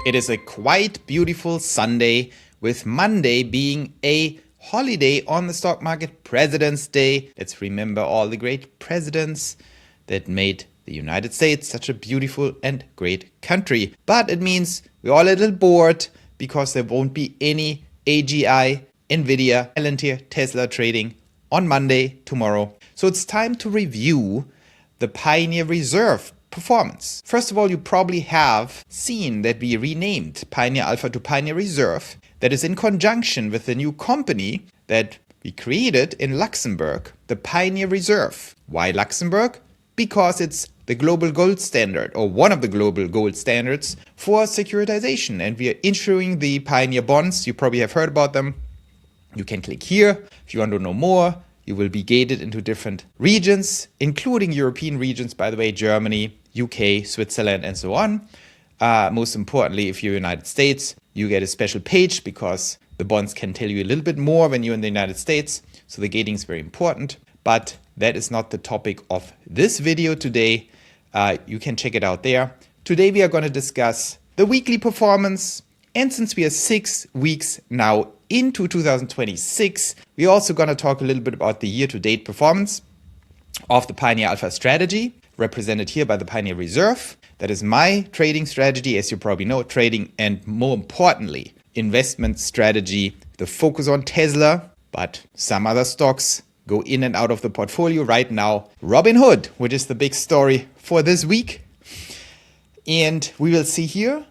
It is a quite beautiful Sunday, with Monday being a holiday on the stock market, President's Day. Let's remember all the great presidents that made the United States such a beautiful and great country. But it means we're all a little bored because there won't be any AGI, NVDA, Palantir, Tesla trading on Monday, tomorrow. So it's time to review the Pioneer Reserve performance. First of all, you probably have seen that we renamed Pioneer Alpha to Pioneer Reserve. That is in conjunction with the new company that we created in Luxembourg, the Pioneer Reserve. Why Luxembourg? Because it's the global gold standard, or one of the global gold standards for securitization. And we are issuing the Pioneer bonds. You probably have heard about them. You can click here if you want to know more. You will be gated into different regions, including European regions, by the way, Germany, UK, Switzerland, and so on. Most importantly, if you're United States, you get a special page because the bonds can tell you a little bit more when you're in the United States. So the gating is very important, but that is not the topic of this video today. You can check it out there. Today we are going to discuss the weekly performance. And since we are 6 weeks now into 2026, we're also going to talk a little bit about the year-to-date performance of the Pioneer Alpha strategy, represented here by the Pioneer Reserve. That is my trading strategy, as you probably know, trading and more importantly, investment strategy, the focus on Tesla, but some other stocks go in and out of the portfolio right now. Robinhood, which is the big story for this week. And we will see here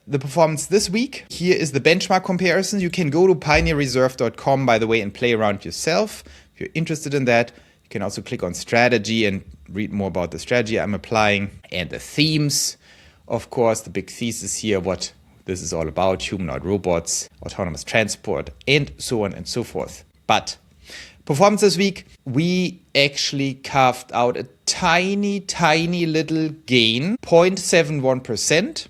the performance this week. Here is the benchmark comparison. You can go to pioneerreserve.com, by the way, and play around yourself. If you're interested in that, you can also click on strategy and read more about the strategy I'm applying and the themes. Of course, the big thesis here, what this is all about, humanoid robots, autonomous transport, and so on and so forth. But performance this week, we actually carved out a tiny little gain, 0.71%.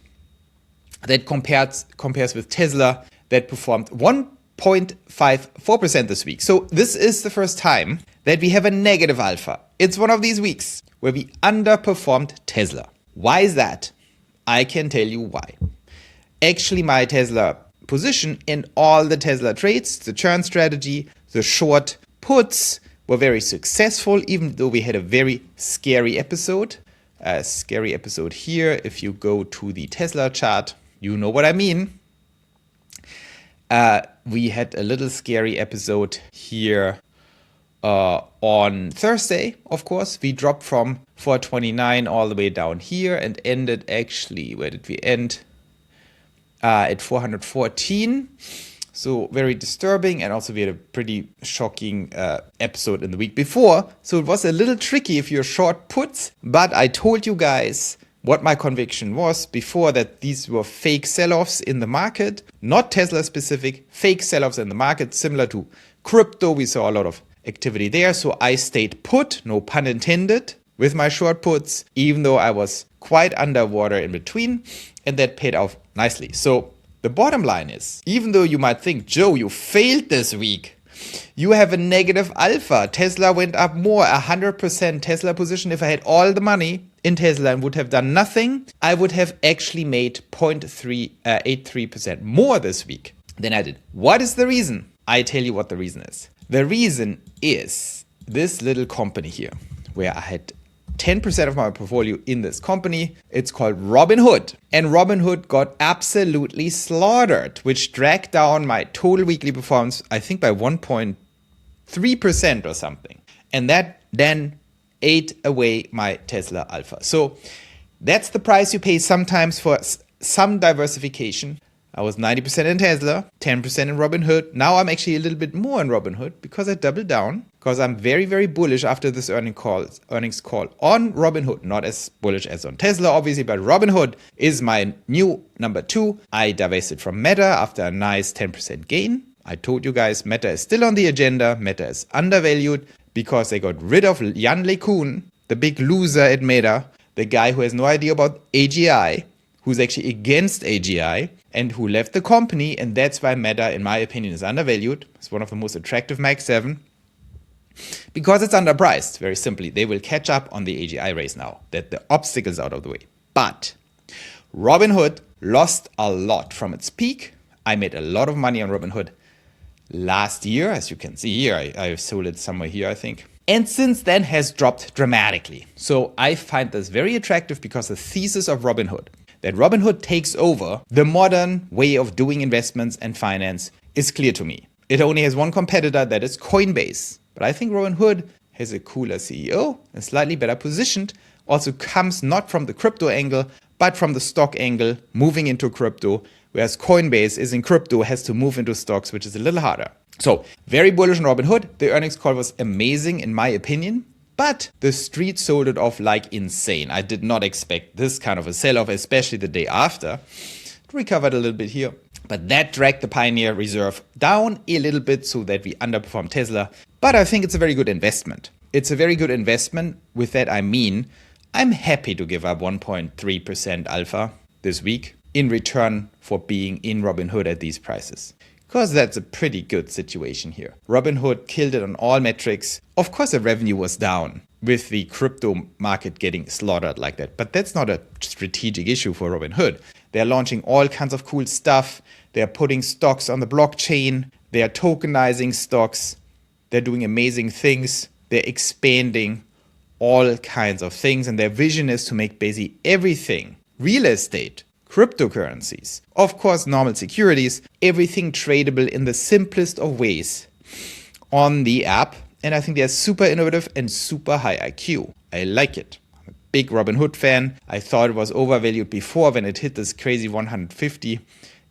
That compares with Tesla that performed 1.54% this week. So this is the first time that we have a negative alpha. It's one of these weeks where we underperformed Tesla. Why is that? I can tell you why. Actually, my Tesla position in all the Tesla trades, the churn strategy, the short puts were very successful, even though we had a very scary episode. A scary episode here. If you go to the Tesla chart, you know what I mean. We had a little scary episode here on Thursday, of course. We dropped from 429 all the way down here and ended actually, where did we end? At 414. So very disturbing, and also we had a pretty shocking episode in the week before. So it was a little tricky if you're short puts, but I told you guys what my conviction was before, that these were fake sell-offs in the market, not Tesla specific, fake sell-offs in the market, similar to crypto. We saw a lot of activity there. So I stayed put, no pun intended, with my short puts, even though I was quite underwater in between, and that paid off nicely. So the bottom line is, even though you might think, Joe, you failed this week, you have a negative alpha. Tesla went up more, 100% Tesla position. If I had all the money in Tesla and would have done nothing, I would have actually made 0.83% more this week than I did. What is the reason? I tell you what the reason is. The reason is this little company here, where I had 10% of my portfolio in this company. It's called Robinhood. And Robinhood got absolutely slaughtered, which dragged down my total weekly performance, I think by 1.3% or something. And that then ate away my Tesla alpha. So that's the price you pay sometimes for some diversification. I was 90% in Tesla, 10% in Robinhood. Now I'm actually a little bit more in Robinhood because I doubled down, because I'm very bullish after this earnings call on Robinhood. Not as bullish as on Tesla, obviously, but Robinhood is my new number 2. I divested from Meta after a nice 10% gain. I told you guys Meta is still on the agenda. Meta is undervalued because they got rid of Jan LeCun, the big loser at Meta, the guy who has no idea about AGI, who's actually against AGI, and who left the company. And that's why Meta, in my opinion, is undervalued. It's one of the most attractive Mag 7 because it's underpriced. Very simply, they will catch up on the AGI race now that the obstacle's out of the way. But Robinhood lost a lot from its peak. I made a lot of money on Robinhood last year, as you can see here. I sold it somewhere here, I think. And since then has dropped dramatically. So I find this very attractive because the thesis of Robinhood, that Robinhood takes over the modern way of doing investments and finance, is clear to me. It only has one competitor, that is Coinbase. But I think Robinhood has a cooler CEO and slightly better positioned. Also comes not from the crypto angle, but from the stock angle, moving into crypto. Whereas Coinbase is in crypto, has to move into stocks, which is a little harder. So very bullish on Robinhood. The earnings call was amazing in my opinion, but the street sold it off like insane. I did not expect this kind of a sell-off, especially the day after. It recovered a little bit here, but that dragged the Pioneer Reserve down a little bit so that we underperformed Tesla. But I think it's a very good investment. It's a very good investment. With that, I mean, I'm happy to give up 1.3% alpha this week in return for being in Robinhood at these prices. Because that's a pretty good situation here. Robinhood killed it on all metrics. Of course, the revenue was down with the crypto market getting slaughtered like that. But that's not a strategic issue for Robinhood. They're launching all kinds of cool stuff. They're putting stocks on the blockchain. They are tokenizing stocks. They're doing amazing things. They're expanding all kinds of things. And their vision is to make basically everything, real estate, cryptocurrencies, of course, normal securities, everything tradable in the simplest of ways on the app. And I think they're super innovative and super high IQ. I like it. I'm a big Robinhood fan. I thought it was overvalued before when it hit this crazy 150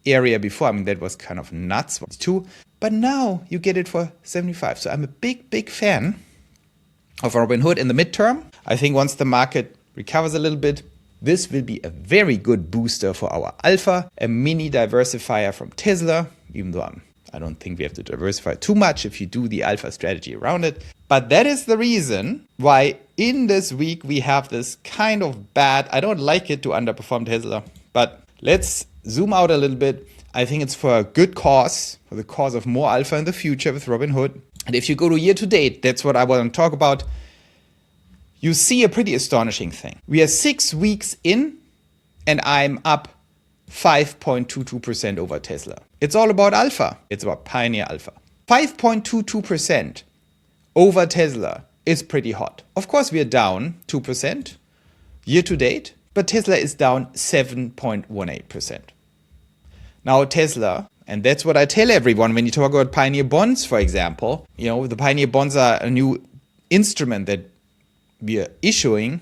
area before. I mean, that was kind of nuts too. But now you get it for 75. So I'm a big fan of Robinhood in the midterm. I think once the market recovers a little bit, this will be a very good booster for our alpha, a mini diversifier from Tesla, even though I don't think we have to diversify too much if you do the alpha strategy around it. But that is the reason why in this week we have this kind of bad, I don't like it to underperform Tesla, but let's zoom out a little bit. I think it's for a good cause, for the cause of more alpha in the future with Robinhood. And if you go to year to date, that's what I want to talk about. You see a pretty astonishing thing. We are 6 weeks in and I'm up 5.22% over Tesla. It's all about alpha. It's about Pioneer Alpha. 5.22% over Tesla is pretty hot. Of course, we are down 2% year to date, but Tesla is down 7.18%. Now Tesla, and that's what I tell everyone when you talk about Pioneer bonds, for example, the Pioneer bonds are a new instrument that we are issuing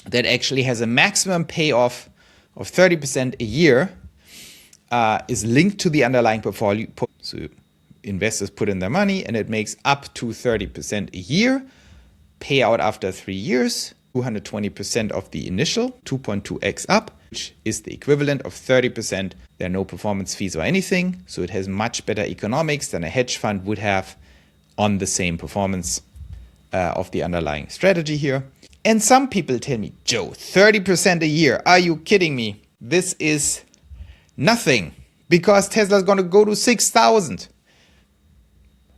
that actually has a maximum payoff of 30% a year, is linked to the underlying portfolio. So investors put in their money and it makes up to 30% a year, payout after 3 years, 220% of the initial, 2.2x up, which is the equivalent of 30%. There are no performance fees or anything, so it has much better economics than a hedge fund would have on the same performance of the underlying strategy here. And some people tell me, Joe, 30% a year, are you kidding me? This is nothing because Tesla is going to go to 6,000.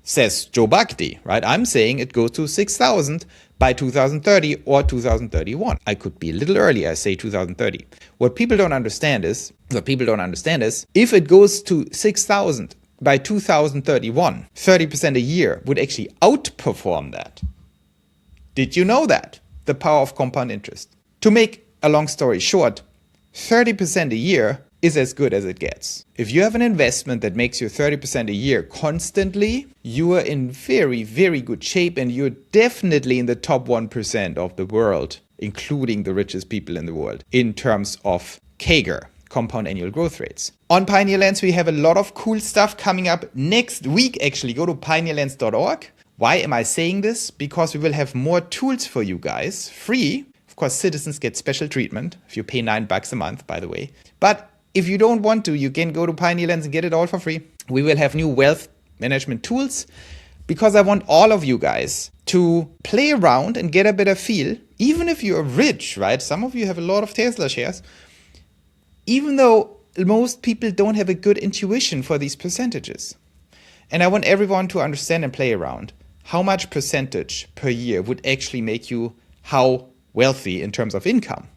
Says Joe Bhakti, right? I'm saying it goes to 6,000 by 2030 or 2031. I could be a little earlier, I say 2030. What people don't understand is, if it goes to 6,000 by 2031, 30% a year would actually outperform that. Did you know that? The power of compound interest. To make a long story short, 30% a year is as good as it gets. If you have an investment that makes you 30% a year constantly, you are in very, very good shape and you're definitely in the top 1% of the world, including the richest people in the world, in terms of CAGR, compound annual growth rates. On Pioneerlands, we have a lot of cool stuff coming up next week. Actually, go to pioneerlands.org. Why am I saying this? Because we will have more tools for you guys, free. Of course, citizens get special treatment if you pay $9 a month, by the way. But if you don't want to, you can go to Pioneerlands and get it all for free. We will have new wealth management tools because I want all of you guys to play around and get a better feel. Even if you're rich, right? Some of you have a lot of Tesla shares. Even though most people don't have a good intuition for these percentages. And I want everyone to understand and play around. How much percentage per year would actually make you how wealthy in terms of income?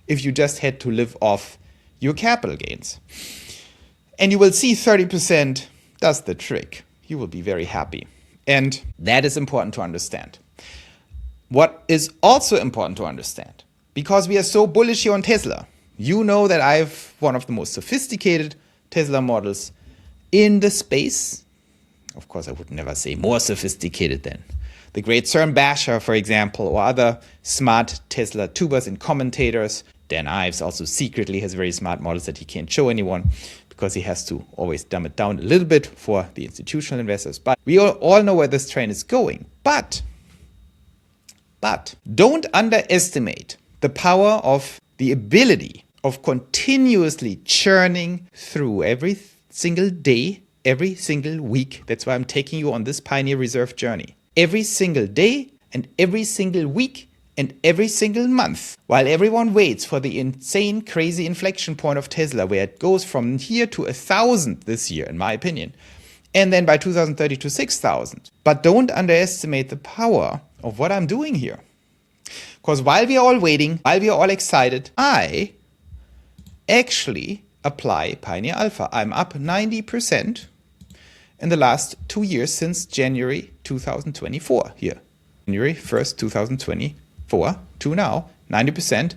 if you just had to live off your capital gains. And you will see 30% does the trick. You will be very happy. And that is important to understand. What is also important to understand, because we are so bullish here on Tesla, you know that I have one of the most sophisticated Tesla models in the space. Of course, I would never say more sophisticated than the great CERN Basher, for example, or other smart Tesla tubers and commentators. Dan Ives also secretly has very smart models that he can't show anyone because he has to always dumb it down a little bit for the institutional investors. But we all know where this train is going. But don't underestimate the power of the ability of continuously churning through every single day, every single week. That's why I'm taking you on this Pioneer Reserve journey. Every single day and every single week and every single month, while everyone waits for the insane, crazy inflection point of Tesla, where it goes from here to 1,000 this year, in my opinion, and then by 2030 to 6,000. But don't underestimate the power of what I'm doing here. Because while we are all waiting, while we are all excited, I actually apply Pioneer Alpha. I'm up 90% in the last 2 years since January 2024 here. January 1st, 2024 to now, 90%.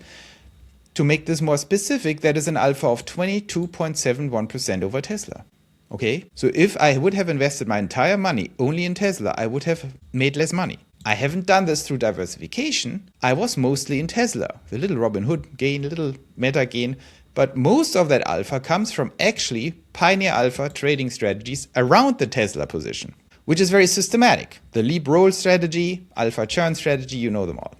To make this more specific, that is an alpha of 22.71% over Tesla. Okay, so if I would have invested my entire money only in Tesla, I would have made less money. I haven't done this through diversification. I was mostly in Tesla. The little Robinhood gain, little meta gain, but most of that alpha comes from actually Pioneer Alpha trading strategies around the Tesla position, which is very systematic. The leap roll strategy, alpha churn strategy, you know them all.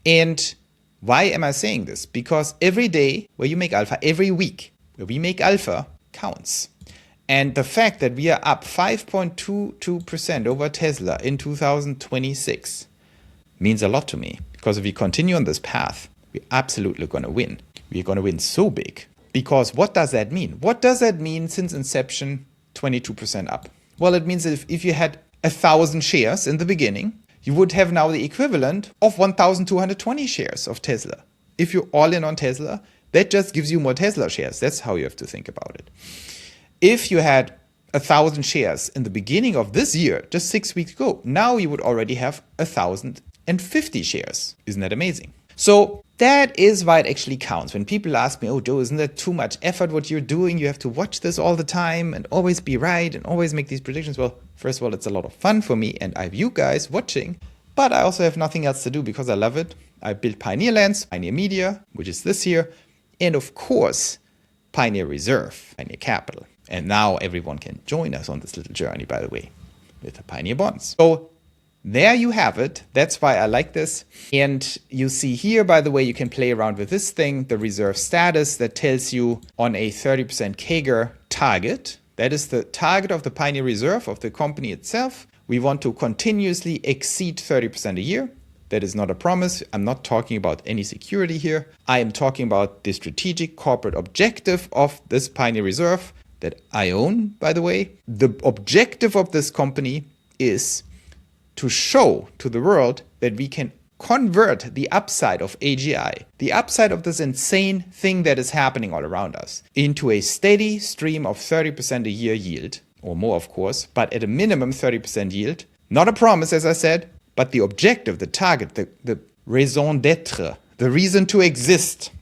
And why am I saying this? Because every day where you make alpha, every week where we make alpha counts. And the fact that we are up 5.22% over Tesla in 2026 means a lot to me. Because if we continue on this path, we're absolutely going to win. We're going to win so big. Because what does that mean? What does that mean since inception, 22% up? Well, it means that if you had 1,000 shares in the beginning, you would have now the equivalent of 1,220 shares of Tesla. If you're all in on Tesla, that just gives you more Tesla shares. That's how you have to think about it. If you had 1,000 shares in the beginning of this year, just 6 weeks ago, now you would already have 1,050 shares. Isn't that amazing? So that is why it actually counts. When people ask me, oh, Joe, isn't that too much effort what you're doing? You have to watch this all the time and always be right and always make these predictions. Well, first of all, it's a lot of fun for me and I have you guys watching, but I also have nothing else to do because I love it. I built Pioneer Lands, Pioneer Media, which is this year, and of course, Pioneer Reserve, Pioneer Capital. And now everyone can join us on this little journey, by the way, with the Pioneer Bonds. So there you have it. That's why I like this. And you see here, by the way, you can play around with this thing, the reserve status that tells you on a 30% CAGR target. That is the target of the Pioneer Reserve of the company itself. We want to continuously exceed 30% a year. That is not a promise. I'm not talking about any security here. I am talking about the strategic corporate objective of this Pioneer Reserve that I own, by the way. The objective of this company is to show to the world that we can convert the upside of AGI, the upside of this insane thing that is happening all around us, into a steady stream of 30% a year yield, or more of course, but at a minimum 30% yield. Not a promise, as I said, but the objective, the target, the raison d'etre, the reason to exist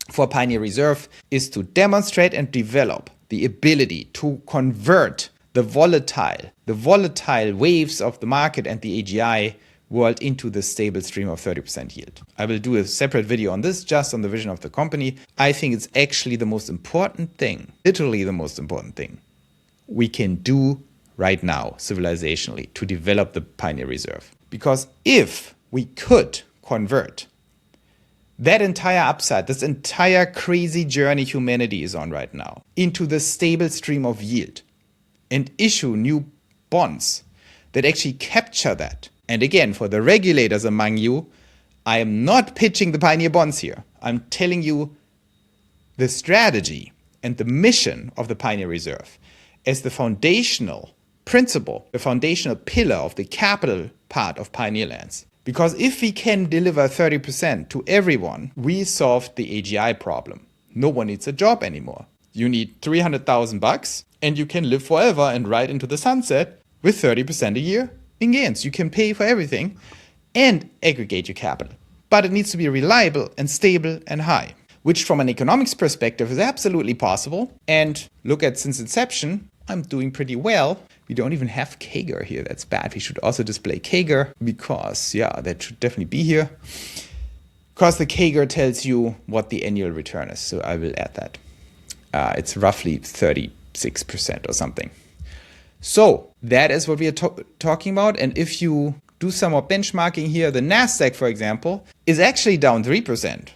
for Pioneer Reserve is to demonstrate and develop the ability to convert the volatile waves of the market and the AGI world into the stable stream of 30% yield. I will do a separate video on this, just on the vision of the company. I think it's actually the most important thing, literally the most important thing we can do right now, civilizationally, to develop the Pioneer Reserve. Because if we could convert that entire upside, this entire crazy journey humanity is on right now, into the stable stream of yield, and issue new bonds that actually capture that. And again, for the regulators among you, I am not pitching the Pioneer bonds here. I'm telling you the strategy and the mission of the Pioneer Reserve as the foundational principle, the foundational pillar of the capital part of Pioneer Lands. Because if we can deliver 30% to everyone, we solved the AGI problem. No one needs a job anymore. You need $300,000 and you can live forever and ride into the sunset with 30% a year in gains. You can pay for everything and aggregate your capital. But it needs to be reliable and stable and high, which from an economics perspective is absolutely possible. And look at since inception, I'm doing pretty well. We don't even have CAGR here. That's bad. We should also display CAGR because, that should definitely be here. Because the CAGR tells you what the annual return is. So I will add that. It's roughly 36% or something. So that is what we are talking about. And if you do some more benchmarking here, the NASDAQ, for example, is actually down 3%.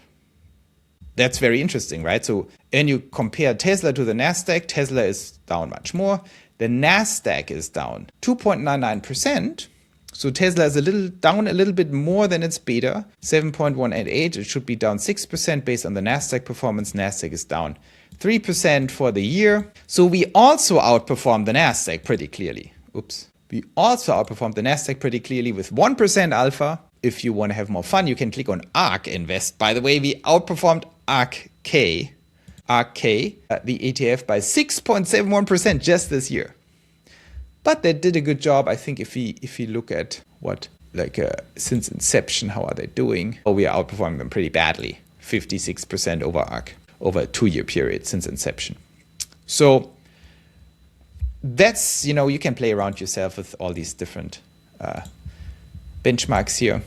That's very interesting, right? So when you compare Tesla to the NASDAQ, Tesla is down much more. The NASDAQ is down 2.99%. So Tesla is down a little bit more than its beta, 7.188. It should be down 6% based on the NASDAQ performance. NASDAQ is down 3% for the year. So we also outperformed the NASDAQ pretty clearly. We also outperformed the NASDAQ pretty clearly with 1% alpha. If you want to have more fun, you can click on ARK Invest. By the way, we outperformed ARK the ETF, by 6.71% just this year. But they did a good job. I think if we look at since inception, how are they doing? We are outperforming them pretty badly. 56% over ARK over a 2-year period since inception. So that's, you can play around yourself with all these different benchmarks here.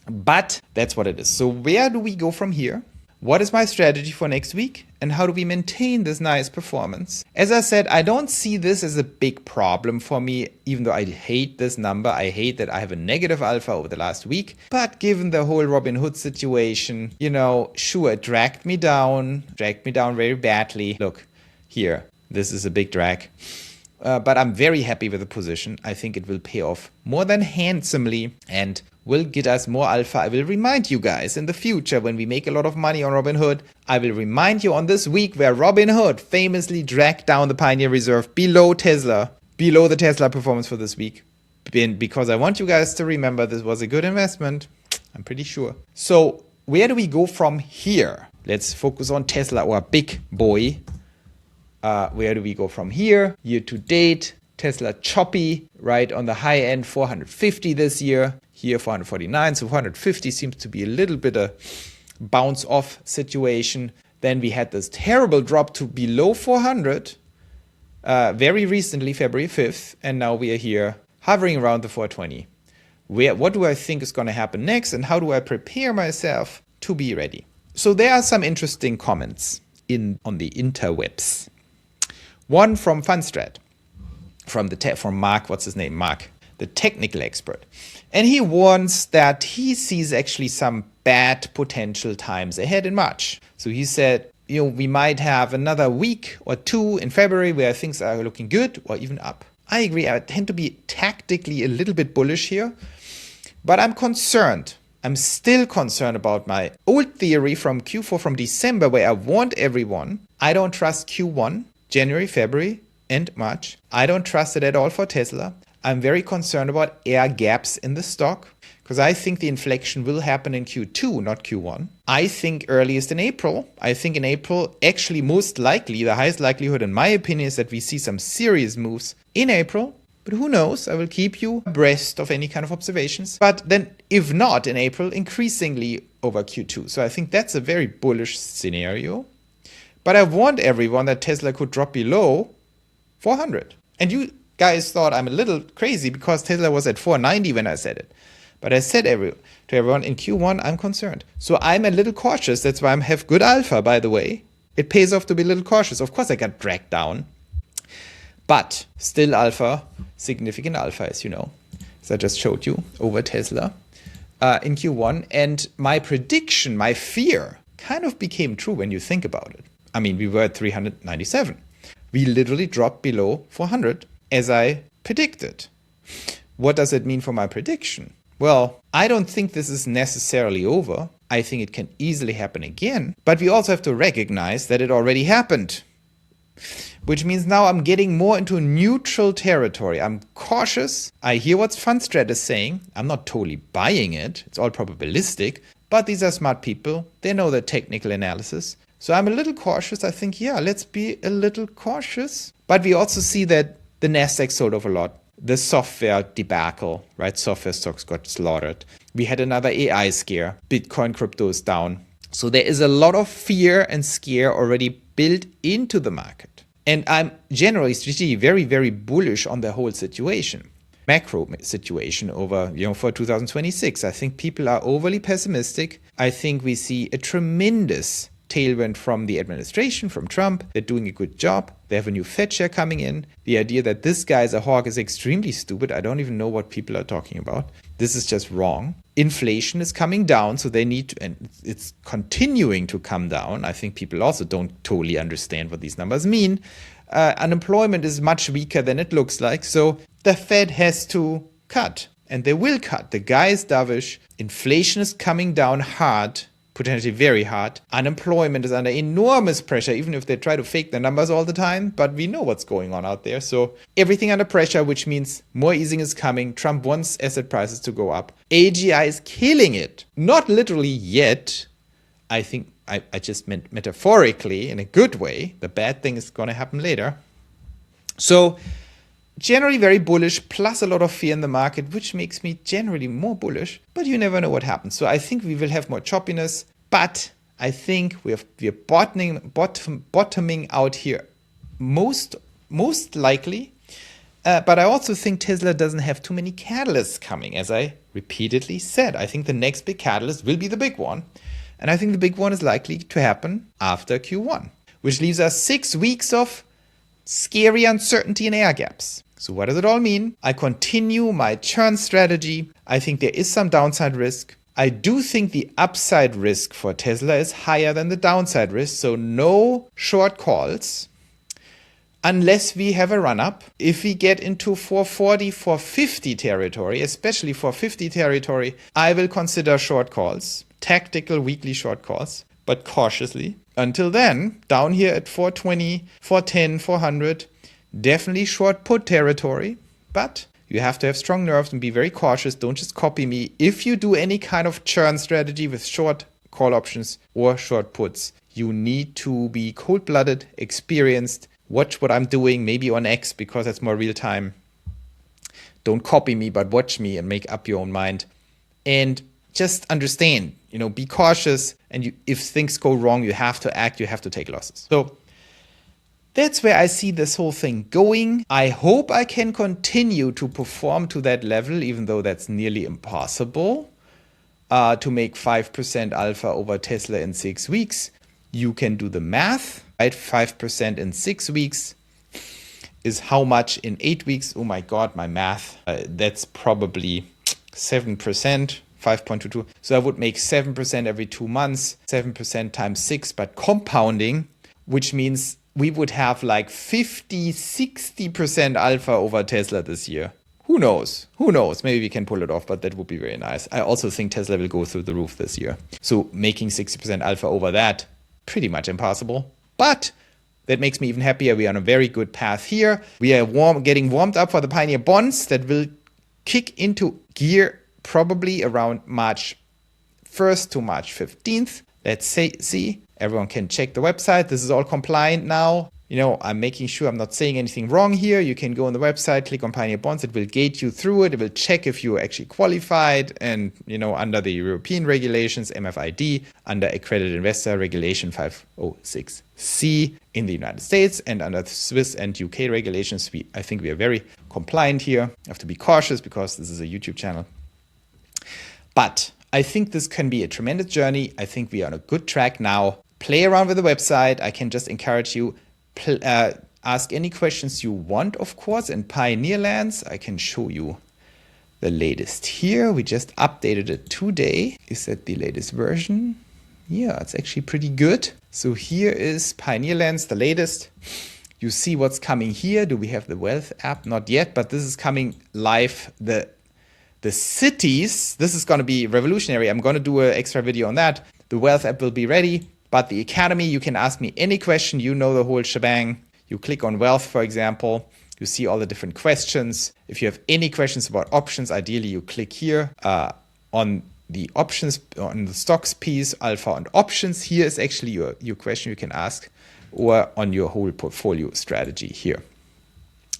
But that's what it is. So where do we go from here? What is my strategy for next week? And how do we maintain this nice performance? As I said, I don't see this as a big problem for me, even though I hate this number. I hate that I have a negative alpha over the last week. But given the whole Robinhood situation, sure, it dragged me down very badly. Look, here, this is a big drag. But I'm very happy with the position. I think it will pay off more than handsomely and will get us more alpha. I will remind you guys in the future when we make a lot of money on Robinhood. I will remind you on this week where Robinhood famously dragged down the Pioneer Reserve below the Tesla performance for this week. Because I want you guys to remember this was a good investment. I'm pretty sure. So where do we go from here? Let's focus on Tesla, our big boy. Where do we go from here? Year to date, Tesla choppy, right on the high end, 450 this year. Here 449, so 450 seems to be a little bit a bounce off situation. Then we had this terrible drop to below 400 very recently, February 5th, and now we are here hovering around the 420. What do I think is going to happen next, and how do I prepare myself to be ready? So there are some interesting comments on the interwebs. One from Funstrat, from Mark, what's his name? Mark, the technical expert. And he warns that he sees actually some bad potential times ahead in March. So he said, we might have another week or two in February where things are looking good or even up. I agree. I tend to be tactically a little bit bullish here, but I'm concerned. I'm still concerned about my old theory from Q4 from December where I warned everyone. I don't trust Q1, January, February, and March. I don't trust it at all for Tesla. I'm very concerned about air gaps in the stock because I think the inflection will happen in Q2, not Q1. I think earliest in April. I think in April, actually most likely, the highest likelihood in my opinion is that we see some serious moves in April. But who knows? I will keep you abreast of any kind of observations. But then if not in April, increasingly over Q2. So I think that's a very bullish scenario. But I warned everyone that Tesla could drop below 400. And you guys thought I'm a little crazy because Tesla was at 490 when I said it. But I said to everyone in Q1, I'm concerned. So I'm a little cautious. That's why I have good alpha, by the way. It pays off to be a little cautious. Of course, I got dragged down. But still alpha, significant alpha, as you know, as I just showed you, over Tesla in Q1. And my prediction, my fear, kind of became true when you think about it. I mean, we were at 397. We literally dropped below 400. As I predicted. What does it mean for my prediction? Well, I don't think this is necessarily over. I think it can easily happen again. But we also have to recognize that it already happened. which means now I'm getting more into neutral territory. I'm cautious. I hear what Fundstrat is saying. I'm not totally buying it. It's all probabilistic, but these are smart people. They know the technical analysis. So I'm a little cautious. I think, yeah, let's be a little cautious. But we also see that the Nasdaq sold off a lot. The software debacle, right? Software stocks got slaughtered. We had another AI scare. Bitcoin crypto is down. So there is a lot of fear and scare already built into the market. And I'm generally strategically very, very bullish on the whole situation. Macro situation over, for 2026. I think people are overly pessimistic. I think we see a tremendous tailwind from the administration, from Trump. They're doing a good job. They have a new Fed chair coming in. The idea that this guy is a hawk is extremely stupid. I don't even know what people are talking about. This is just wrong. Inflation is coming down, so they need to, and it's continuing to come down. I think people also don't totally understand what these numbers mean. Unemployment is much weaker than it looks like, so the Fed has to cut, and they will cut. The guy is dovish. Inflation is coming down hard, potentially very hard. Unemployment is under enormous pressure, even if they try to fake the numbers all the time. But we know what's going on out there. So everything under pressure, which means more easing is coming. Trump wants asset prices to go up. AGI is killing it. Not literally yet. I think I just meant metaphorically in a good way. The bad thing is going to happen later. So generally very bullish, plus a lot of fear in the market, which makes me generally more bullish, but you never know what happens. So I think we will have more choppiness, but I think we're bottoming out here most likely. But I also think Tesla doesn't have too many catalysts coming, as I repeatedly said. I think the next big catalyst will be the big one. And I think the big one is likely to happen after Q1, which leaves us 6 weeks of scary uncertainty and air gaps. So what does it all mean? I continue my churn strategy. I think there is some downside risk. I do think the upside risk for Tesla is higher than the downside risk. So no short calls unless we have a run up. If we get into 440, 450 territory, especially 450 territory, I will consider short calls, tactical weekly short calls, but cautiously. Until then, down here at 420, 410, 400, definitely short put territory, but you have to have strong nerves and be very cautious. Don't just copy me. If you do any kind of churn strategy with short call options or short puts, you need to be cold-blooded, experienced. Watch what I'm doing, maybe on X, because that's more real time. Don't copy me, but watch me and make up your own mind. And just understand, be cautious. And if things go wrong, you have to act, you have to take losses. So that's where I see this whole thing going. I hope I can continue to perform to that level, even though that's nearly impossible to make 5% alpha over Tesla in 6 weeks. You can do the math, right? 5% in 6 weeks is how much in 8 weeks? Oh my God, my math. That's probably 7%, 5.22. So I would make 7% every 2 months, 7% times 6, but compounding, which means we would have like 50, 60% alpha over Tesla this year. Who knows? Maybe we can pull it off, but that would be very nice. I also think Tesla will go through the roof this year. So making 60% alpha over that, pretty much impossible. But that makes me even happier. We are on a very good path here. We are getting warmed up for the Pioneer bonds that will kick into gear probably around March 1st to March 15th. Let's see. Everyone can check the website. This is all compliant now. I'm making sure I'm not saying anything wrong here. You can go on the website, click on Pioneer Bonds. It will gate you through it. It will check if you're actually qualified and, under the European regulations, MFID, under Accredited Investor Regulation 506C in the United States, and under Swiss and UK regulations. I think we are very compliant here. I have to be cautious because this is a YouTube channel. But I think this can be a tremendous journey. I think we are on a good track now. Play around with the website. I can just encourage you. Ask any questions you want, of course, in Pioneer Lands. I can show you the latest here. We just updated it today. Is that the latest version? Yeah, it's actually pretty good. So here is Pioneer Lands, the latest. You see what's coming here. Do we have the Wealth app? Not yet, but this is coming live. The cities, this is going to be revolutionary. I'm going to do an extra video on that. The Wealth app will be ready. But the Academy, you can ask me any question. The whole shebang. You click on wealth, for example. You see all the different questions. If you have any questions about options, ideally you click here on the options, on the stocks piece, alpha and options. Here is actually your question you can ask, or on your whole portfolio strategy here.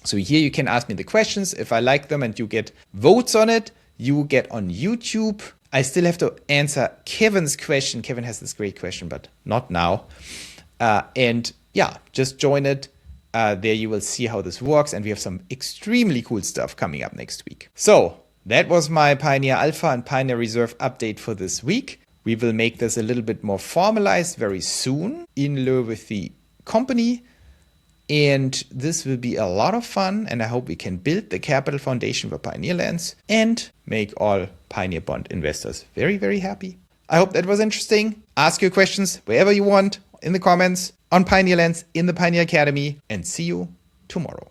So here you can ask me the questions. If I like them and you get votes on it, you get on YouTube. I still have to answer Kevin's question. Kevin has this great question, but not now. And yeah, just join it. There you will see how this works. And we have some extremely cool stuff coming up next week. So that was my Pioneer Alpha and Pioneer Reserve update for this week. We will make this a little bit more formalized very soon in lieu with the company. And this will be a lot of fun. And I hope we can build the capital foundation for Pioneer Lands and make all Pioneer Bond investors very, very happy. I hope that was interesting. Ask your questions wherever you want in the comments, on Pioneer Lands, in the Pioneer Academy, and see you tomorrow.